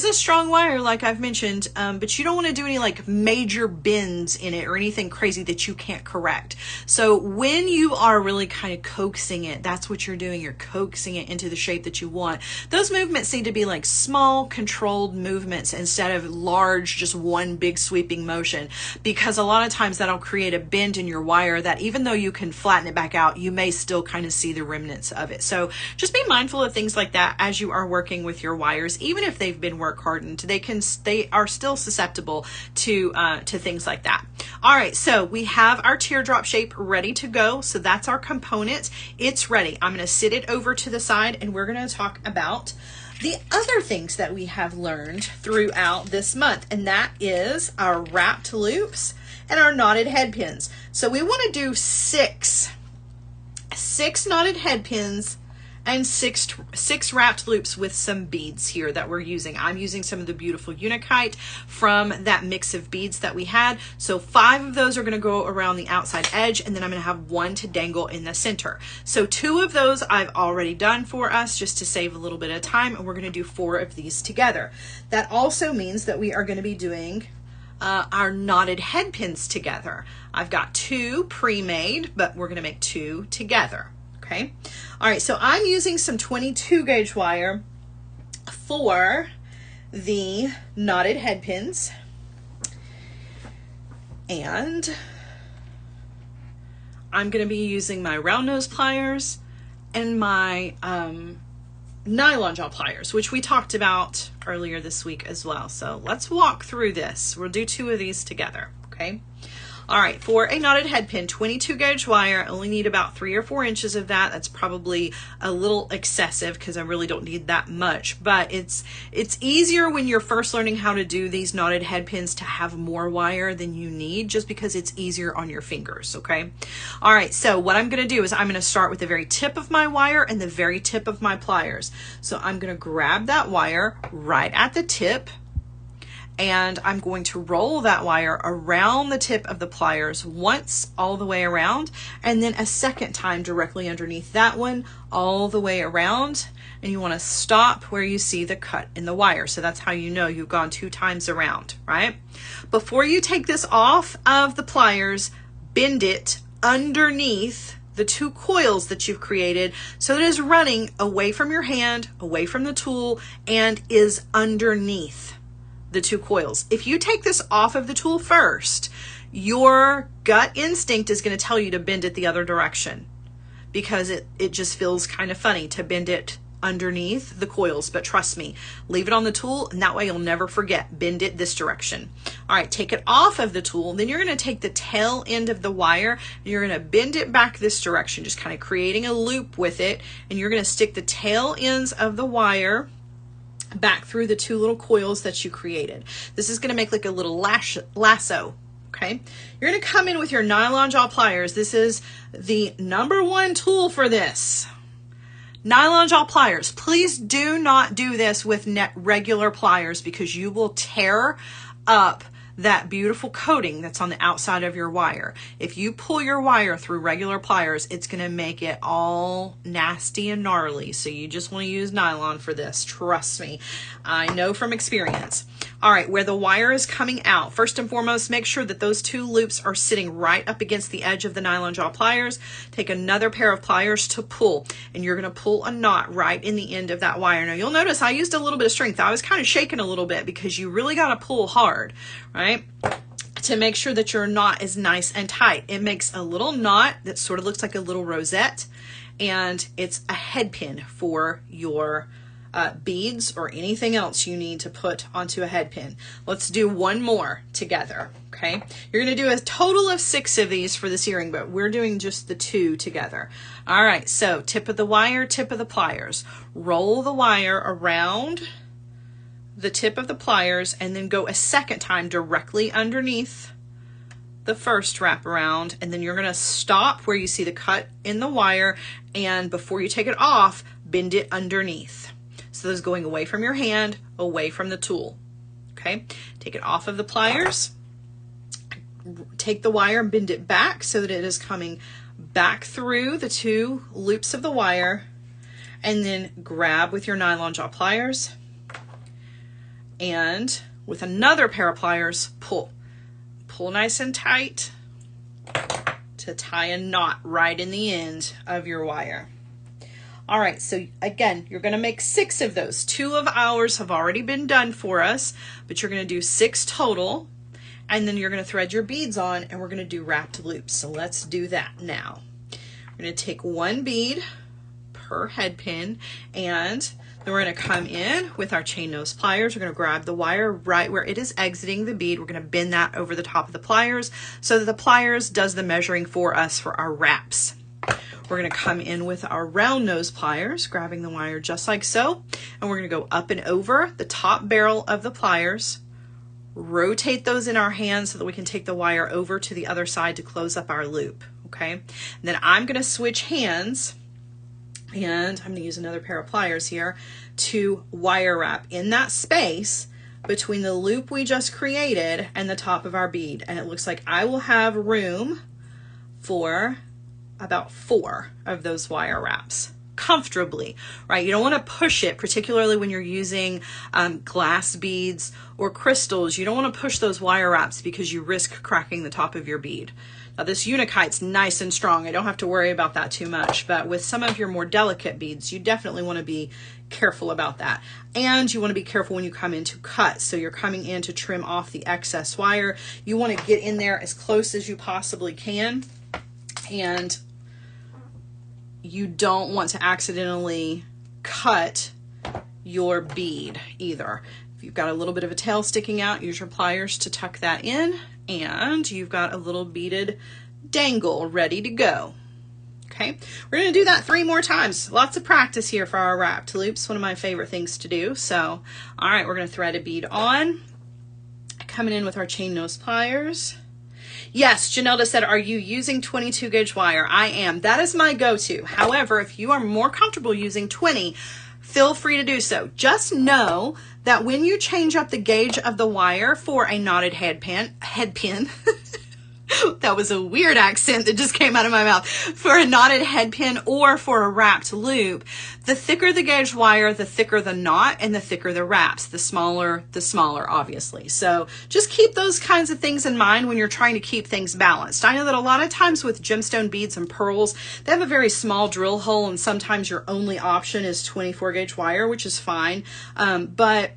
[SPEAKER 1] a strong wire, like I've mentioned, but you don't want to do any like major bends in it or anything crazy that you can't correct. So when you are really kind of coaxing it, that's what you're doing. You're coaxing it into the shape that you want. Those movements need to be like small, controlled movements instead of large, just one big sweeping motion, because a lot of times that'll create a bend in your wire that even though you can flatten it back out, you may still kind of see the remnants of it. So just be mindful of things like that as you are working with your wires. Even if they've been work hardened, they are still susceptible to things like that. All right, so we have our teardrop shape ready to go. So that's our component. It's ready. I'm going to sit it over to the side and we're going to talk about the other things that we have learned throughout this month, and that is our wrapped loops and our knotted head pins. So we want to do six knotted head pins and six wrapped loops with some beads here that we're using. I'm using some of the beautiful Unikite from that mix of beads that we had. So 5 of those are going to go around the outside edge, and then I'm going to have 1 to dangle in the center. So 2 of those I've already done for us just to save a little bit of time, and we're going to do 4 of these together. That also means that we are going to be doing our knotted head pins together. I've got 2 pre-made, but we're going to make 2 together. Okay. All right. So I'm using some 22 gauge wire for the knotted head pins, and I'm going to be using my round nose pliers and my nylon jaw pliers, which we talked about earlier this week as well. So let's walk through this. We'll do 2 of these together. Okay. All right, for a knotted head pin, 22 gauge wire, I only need about 3 or 4 inches of that. That's probably a little excessive because I really don't need that much, but it's easier when you're first learning how to do these knotted head pins to have more wire than you need, just because it's easier on your fingers, okay? All right, so what I'm gonna do is I'm gonna start with the very tip of my wire and the very tip of my pliers. So I'm gonna grab that wire right at the tip, and I'm going to roll that wire around the tip of the pliers once all the way around, and then a second time directly underneath that one all the way around. And you want to stop where you see the cut in the wire. So that's how you know you've gone 2 times around, right? Before you take this off of the pliers, bend it underneath the 2 coils that you've created so that it is running away from your hand, away from the tool, and is underneath the 2 coils. If you take this off of the tool first, your gut instinct is going to tell you to bend it the other direction, because it just feels kind of funny to bend it underneath the coils. But trust me, leave it on the tool, and that way you'll never forget. Bend it this direction. All right, take it off of the tool. Then you're going to take the tail end of the wire and you're going to bend it back this direction, just kind of creating a loop with it. And you're going to stick the tail ends of the wire back through the 2 little coils that you created. This is going to make like a little lasso. Okay, you're going to come in with your nylon jaw pliers. This is the #1 tool for this. Nylon jaw pliers. Please do not do this with regular pliers, because you will tear up that beautiful coating that's on the outside of your wire. If you pull your wire through regular pliers, it's going to make it all nasty and gnarly. So you just want to use nylon for this. Trust me. I know from experience. All right, where the wire is coming out, first and foremost, make sure that those two loops are sitting right up against the edge of the nylon jaw pliers. Take another pair of pliers to pull, and you're going to pull a knot right in the end of that wire. Now, you'll notice I used a little bit of strength. I was kind of shaking a little bit because you really got to pull hard, right, to make sure that your knot is nice and tight. It makes a little knot that sort of looks like a little rosette, and it's a head pin for your beads or anything else you need to put onto a head pin. Let's do one more together, okay? You're going to do a total of 6 of these for this earring, but we're doing just the 2 together. All right, so tip of the wire, tip of the pliers. Roll the wire around the tip of the pliers and then go a second time directly underneath the first wrap around, and then you're going to stop where you see the cut in the wire, and before you take it off, bend it underneath. So this is going away from your hand, away from the tool. Okay, take it off of the pliers, take the wire and bend it back so that it is coming back through the 2 loops of the wire, and then grab with your nylon jaw pliers, and with another pair of pliers, pull. Pull nice and tight to tie a knot right in the end of your wire. All right, so again, you're going to make 6 of those. 2 of ours have already been done for us, but you're going to do 6 total, and then you're going to thread your beads on, and we're going to do wrapped loops. So let's do that now. We're going to take 1 bead per head pin, and then we're going to come in with our chain nose pliers. We're going to grab the wire right where it is exiting the bead. We're going to bend that over the top of the pliers so that the pliers does the measuring for us for our wraps. We're going to come in with our round nose pliers, grabbing the wire just like so, and we're going to go up and over the top barrel of the pliers, rotate those in our hands so that we can take the wire over to the other side to close up our loop, okay? And then I'm going to switch hands, and I'm going to use another pair of pliers here to wire wrap in that space between the loop we just created and the top of our bead. And it looks like I will have room for about 4 of those wire wraps comfortably, right? You don't want to push it, particularly when you're using glass beads or crystals. You don't want to push those wire wraps because you risk cracking the top of your bead. Now this unikite's nice and strong. I don't have to worry about that too much, but with some of your more delicate beads, you definitely want to be careful about that. And you want to be careful when you come in to cut. So you're coming in to trim off the excess wire. You want to get in there as close as you possibly can, and you don't want to accidentally cut your bead either. If you've got a little bit of a tail sticking out, use your pliers to tuck that in, and you've got a little beaded dangle ready to go. Okay, we're going to do that 3 more times. Lots of practice here for our wrapped loops, one of my favorite things to do. So, all right, we're going to thread a bead on, coming in with our chain nose pliers. Yes, Janelda said, are you using 22 gauge wire? I am. That is my go-to. However, if you are more comfortable using 20, feel free to do so. Just know that when you change up the gauge of the wire for a knotted head pin, that was a weird accent that just came out of my mouth, for a knotted head pin or for a wrapped loop, the thicker the gauge wire, the thicker the knot, and the thicker the wraps. The smaller, obviously. So just keep those kinds of things in mind when you're trying to keep things balanced. I know that a lot of times with gemstone beads and pearls, they have a very small drill hole, and sometimes your only option is 24 gauge wire, which is fine. But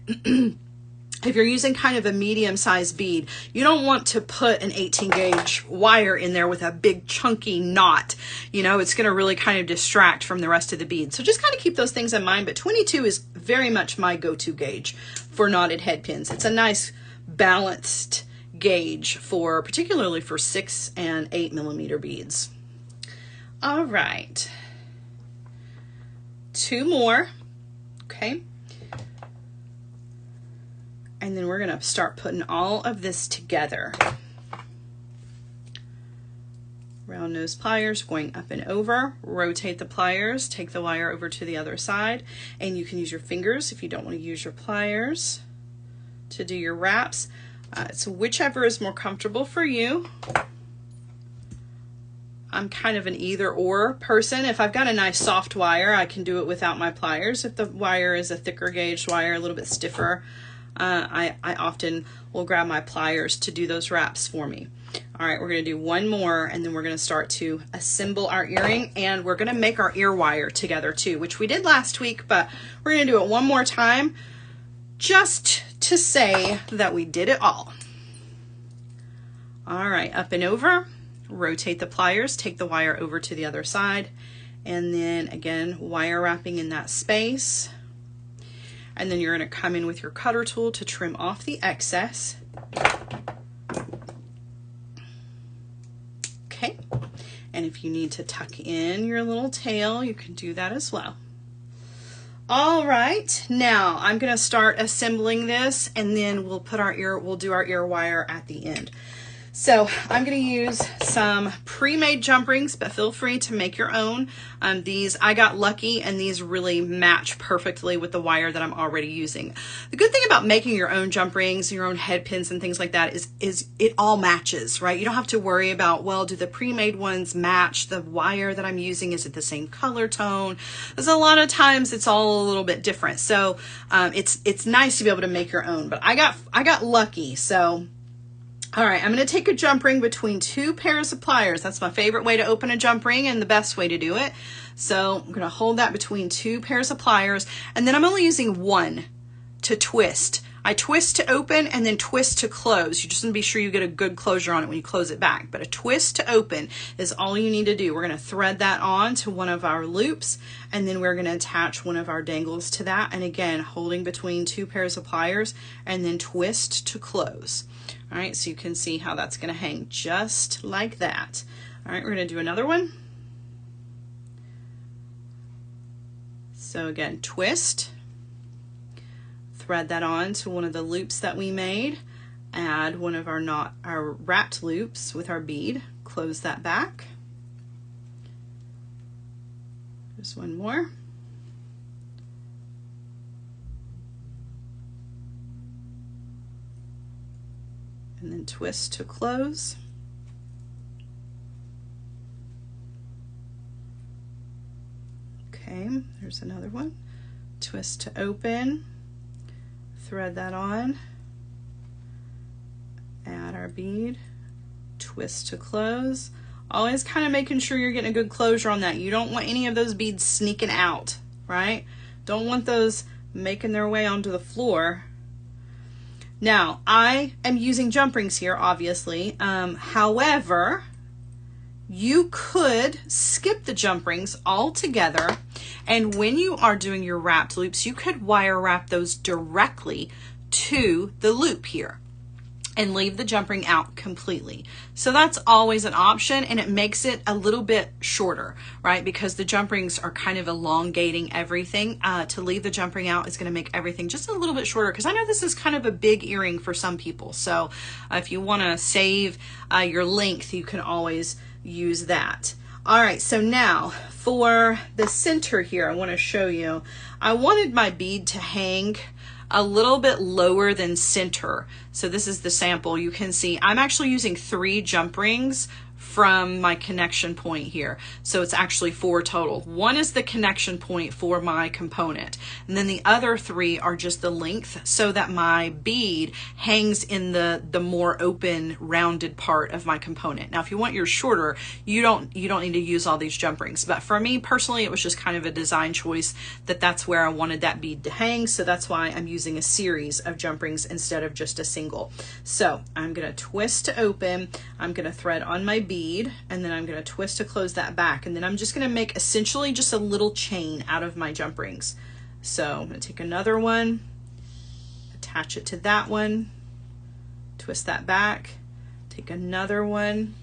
[SPEAKER 1] if you're using kind of a medium-sized bead, you don't want to put an 18 gauge wire in there with a big chunky knot. You know, it's going to really kind of distract from the rest of the bead. So just kind of keep those things in mind. But 22 is very much my go-to gauge for knotted head pins. It's a nice balanced gauge for, particularly for 6 and 8 millimeter beads. All right. 2 more. Okay. And then we're going to start putting all of this together. Round nose pliers going up and over, rotate the pliers, take the wire over to the other side, and you can use your fingers if you don't want to use your pliers to do your wraps. So whichever is more comfortable for you. I'm kind of an either or person. If I've got a nice soft wire, I can do it without my pliers. If the wire is a thicker gauge wire, a little bit stiffer, I often will grab my pliers to do those wraps for me. All right, we're gonna do one more and then we're gonna start to assemble our earring, and we're gonna make our ear wire together too, which we did last week, but we're gonna do it one more time just to say that we did it all. All right, up and over. Rotate the pliers, take the wire over to the other side, and then again wire wrapping in that space, and then you're going to come in with your cutter tool to trim off the excess. Okay, and if you need to tuck in your little tail, you can do that as well. All right, now I'm going to start assembling this, and then we'll do our ear wire at the end. So I'm going to use some pre-made jump rings, but feel free to make your own. These, I got lucky, and these really match perfectly with the wire that I'm already using. The good thing about making your own jump rings, your own head pins and things like that is it all matches, right? You don't have to worry about, well, do the pre-made ones match the wire that I'm using? Is it the same color tone? Because a lot of times it's all a little bit different. So it's nice to be able to make your own, but I got lucky. So all right, I'm going to take a jump ring between two pairs of pliers. That's my favorite way to open a jump ring and the best way to do it. So I'm going to hold that between two pairs of pliers, and then I'm only using one to twist. I twist to open and then twist to close. You just want to be sure you get a good closure on it when you close it back. But a twist to open is all you need to do. We're going to thread that on to one of our loops, and then we're going to attach one of our dangles to that. And again, holding between two pairs of pliers and then twist to close. All right, so you can see how that's going to hang just like that. All right, we're going to do another one. So again, twist, thread that on to one of the loops that we made, add one of our wrapped loops with our bead, close that back. Just one more. And then twist to close. Okay, there's another one. Twist to open, thread that on, add our bead, twist to close. Always kind of making sure you're getting a good closure on that. You don't want any of those beads sneaking out, right? Don't want those making their way onto the floor. Now, I am using jump rings here, obviously. However, you could skip the jump rings altogether, and when you are doing your wrapped loops, you could wire wrap those directly to the loop here and leave the jump ring out completely. So that's always an option, and it makes it a little bit shorter, right? Because the jump rings are kind of elongating everything. To leave the jump ring out is going to make everything just a little bit shorter, because I know this is kind of a big earring for some people. So if you want to save your length, you can always use that. All right, so now for the center here, I want to show you, I wanted my bead to hang a little bit lower than center. So this is the sample. You can see I'm actually using 3 jump rings from my connection point here. So it's actually 4 total. 1 is the connection point for my component, and then the other 3 are just the length so that my bead hangs in the more open rounded part of my component. Now if you want yours shorter, you don't need to use all these jump rings, but for me personally it was just kind of a design choice that's where I wanted that bead to hang, so that's why I'm using a series of jump rings instead of just a single. So I'm going to twist to open, I'm going to thread on my bead, and then I'm going to twist to close that back, and then I'm just going to make essentially just a little chain out of my jump rings. So I'm going to take another one, attach it to that one, twist that back, take another one.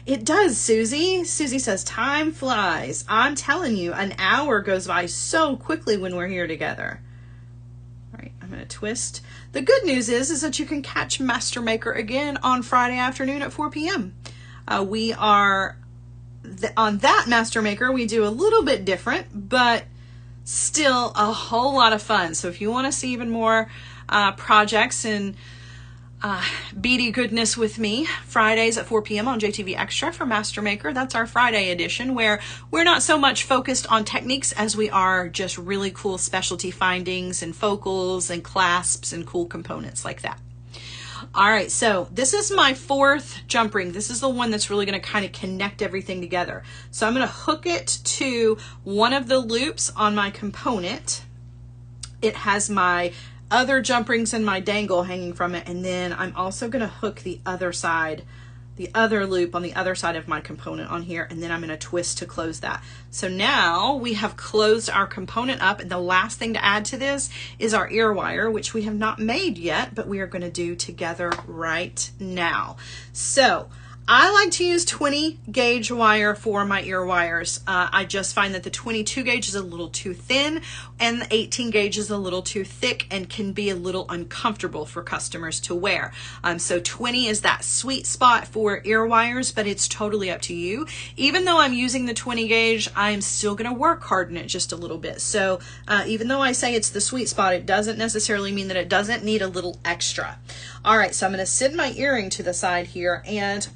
[SPEAKER 1] It does, Susie. Susie says time flies. I'm telling you, an hour goes by so quickly when we're here together. All right, I'm going to twist. The good news is that you can catch Master Maker again on Friday afternoon at 4 p.m. We are on that Master Maker, we do a little bit different, but still a whole lot of fun. So if you want to see even more projects and beady goodness with me Fridays at 4 p.m. on JTV Extra for Master Maker. That's our Friday edition, where we're not so much focused on techniques as we are just really cool specialty findings and focals and clasps and cool components like that. All right, so this is my fourth jump ring. This is the one that's really going to kind of connect everything together. So I'm going to hook it to one of the loops on my component. It has my other jump rings and my dangle hanging from it, and then I'm also going to hook the other side, the other loop on the other side of my component on here, and then I'm going to twist to close that. So now we have closed our component up, and the last thing to add to this is our ear wire, which we have not made yet, but we are going to do together right now. So I like to use 20 gauge wire for my ear wires. I just find that the 22 gauge is a little too thin and the 18 gauge is a little too thick and can be a little uncomfortable for customers to wear. So 20 is that sweet spot for ear wires, but it's totally up to you. Even though I'm using the 20 gauge, I'm still going to work harden it just a little bit. So even though I say it's the sweet spot, it doesn't necessarily mean that it doesn't need a little extra. All right, so I'm going to sit my earring to the side here, and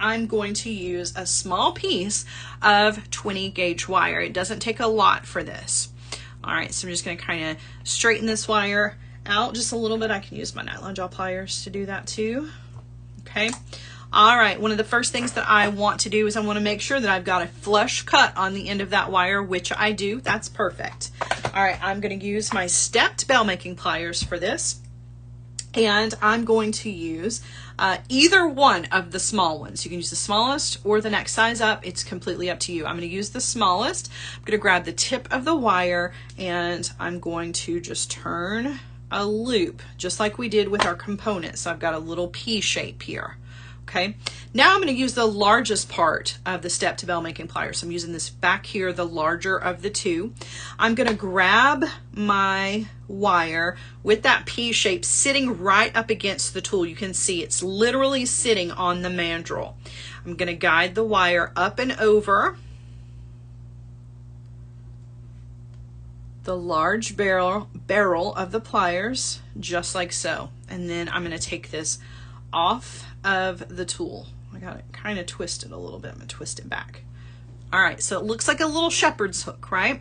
[SPEAKER 1] I'm going to use a small piece of 20 gauge wire. It doesn't take a lot for this. All right, so I'm just going to kind of straighten this wire out just a little bit. I can use my nylon jaw pliers to do that too. Okay. All right, one of the first things that I want to do is I want to make sure that I've got a flush cut on the end of that wire, which I do. That's perfect. All right, I'm going to use my stepped bell making pliers for this. And I'm going to use either one of the small ones. You can use the smallest or the next size up. It's completely up to you. I'm going to use the smallest. I'm going to grab the tip of the wire and I'm going to just turn a loop just like we did with our component. So I've got a little P shape here. Okay, now I'm going to use the largest part of the stepped bell making pliers. So I'm using this back here, the larger of the two. I'm going to grab my wire with that P shape sitting right up against the tool. You can see it's literally sitting on the mandrel. I'm going to guide the wire up and over the large barrel of the pliers, just like so. And then I'm going to take this off of the tool. I got it kind of twisted a little bit. I'm going to twist it back. All right, so it looks like a little shepherd's hook, right?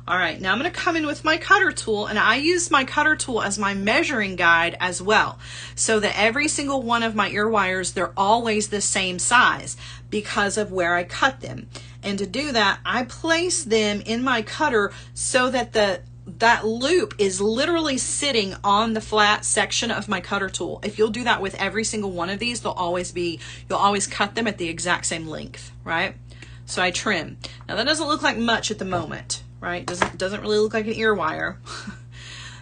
[SPEAKER 1] All right, now I'm going to come in with my cutter tool, and I use my cutter tool as my measuring guide as well, so that every single one of my ear wires, they're always the same size because of where I cut them. And to do that, I place them in my cutter so that that loop is literally sitting on the flat section of my cutter tool. If you'll do that with every single one of these, you'll always cut them at the exact same length, right? So I trim. Now that doesn't look like much at the moment, right? Doesn't really look like an ear wire.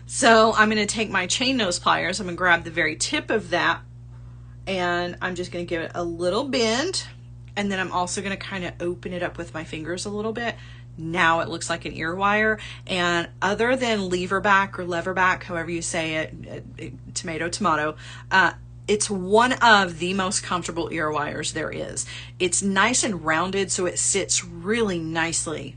[SPEAKER 1] So I'm going to take my chain nose pliers. I'm going to grab the very tip of that, and I'm just going to give it a little bend, and then I'm also going to kind of open it up with my fingers a little bit. Now it looks like an ear wire, and other than lever back or lever back, however you say it, tomato, it's one of the most comfortable ear wires there is. It's nice and rounded, so it sits really nicely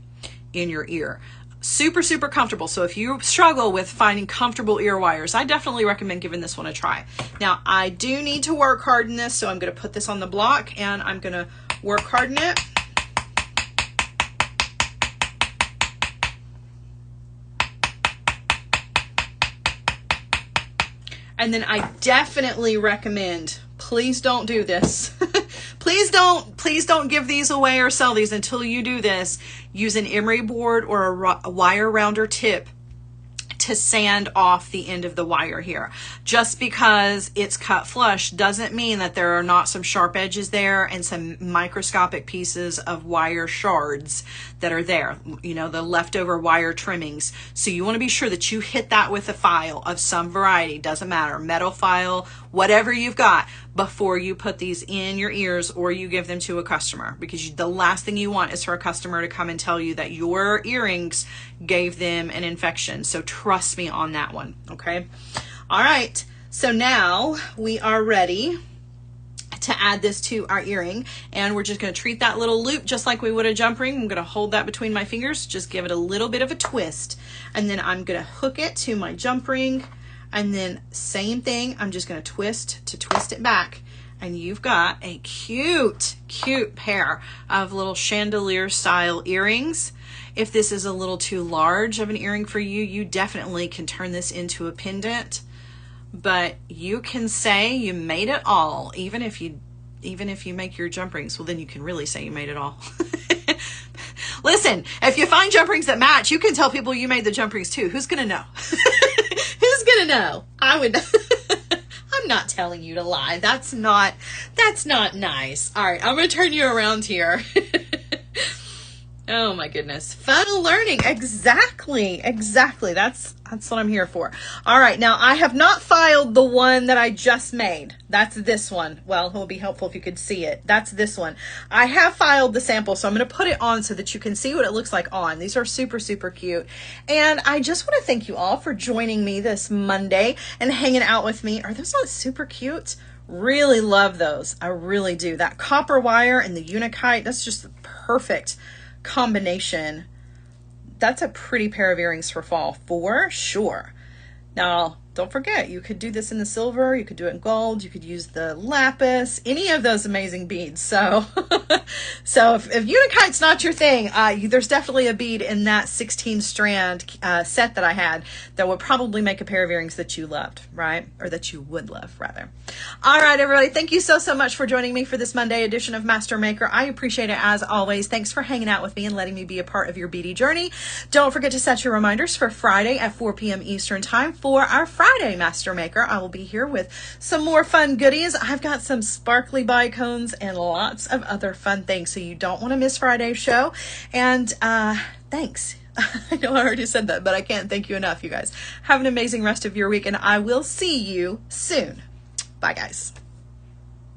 [SPEAKER 1] in your ear. Super, super comfortable. So if you struggle with finding comfortable ear wires, I definitely recommend giving this one a try. Now, I do need to work harden this, so I'm going to put this on the block, and I'm going to work harden it. And then I definitely recommend, please don't do this. Please don't give these away or sell these until you do this. Use an emery board or a wire rounder tip to sand off the end of the wire here. Just because it's cut flush doesn't mean that there are not some sharp edges there and some microscopic pieces of wire shards that are there, you know, the leftover wire trimmings. So you want to be sure that you hit that with a file of some variety, doesn't matter, metal file, whatever you've got, before you put these in your ears or you give them to a customer, because the last thing you want is for a customer to come and tell you that your earrings gave them an infection. So trust me on that one, okay? All right, so now we are ready to add this to our earring, and we're just going to treat that little loop just like we would a jump ring. I'm going to hold that between my fingers, just give it a little bit of a twist, and then I'm going to hook it to my jump ring. And then same thing, I'm just going to twist it back. And you've got a cute, cute pair of little chandelier style earrings. If this is a little too large of an earring for you, you definitely can turn this into a pendant. But you can say you made it all, even if you make your jump rings. Well, then you can really say you made it all. Listen, if you find jump rings that match, you can tell people you made the jump rings too. Who's gonna know? Who's gonna know? I would. I'm not telling you to lie. That's not nice. All right, I'm gonna turn you around here. Oh my goodness. Fun learning. Exactly. That's what I'm here for. All right. Now I have not filed the one that I just made. That's this one. Well, it will be helpful if you could see it. That's this one. I have filed the sample, so I'm going to put it on so that you can see what it looks like on. These are super, super cute. And I just want to thank you all for joining me this Monday and hanging out with me. Are those not super cute? Really love those. I really do. That copper wire and the Unikite, that's just the perfect combination. That's a pretty pair of earrings for fall for sure. Now, don't forget, you could do this in the silver, you could do it in gold, you could use the lapis, any of those amazing beads. So, if Unikite's not your thing, there's definitely a bead in that 16 strand set that I had that would probably make a pair of earrings that you loved, right? Or that you would love, rather. All right, everybody, thank you so much for joining me for this Monday edition of Master Maker. I appreciate it as always. Thanks for hanging out with me and letting me be a part of your beady journey. Don't forget to set your reminders for Friday at 4 p.m. Eastern time for our Friday Master Maker. I will be here with some more fun goodies. I've got some sparkly bicones and lots of other fun things, so you don't want to miss Friday's show. And thanks. I know I already said that, but I can't thank you enough, you guys. Have an amazing rest of your week, and I will see you soon. Bye, guys.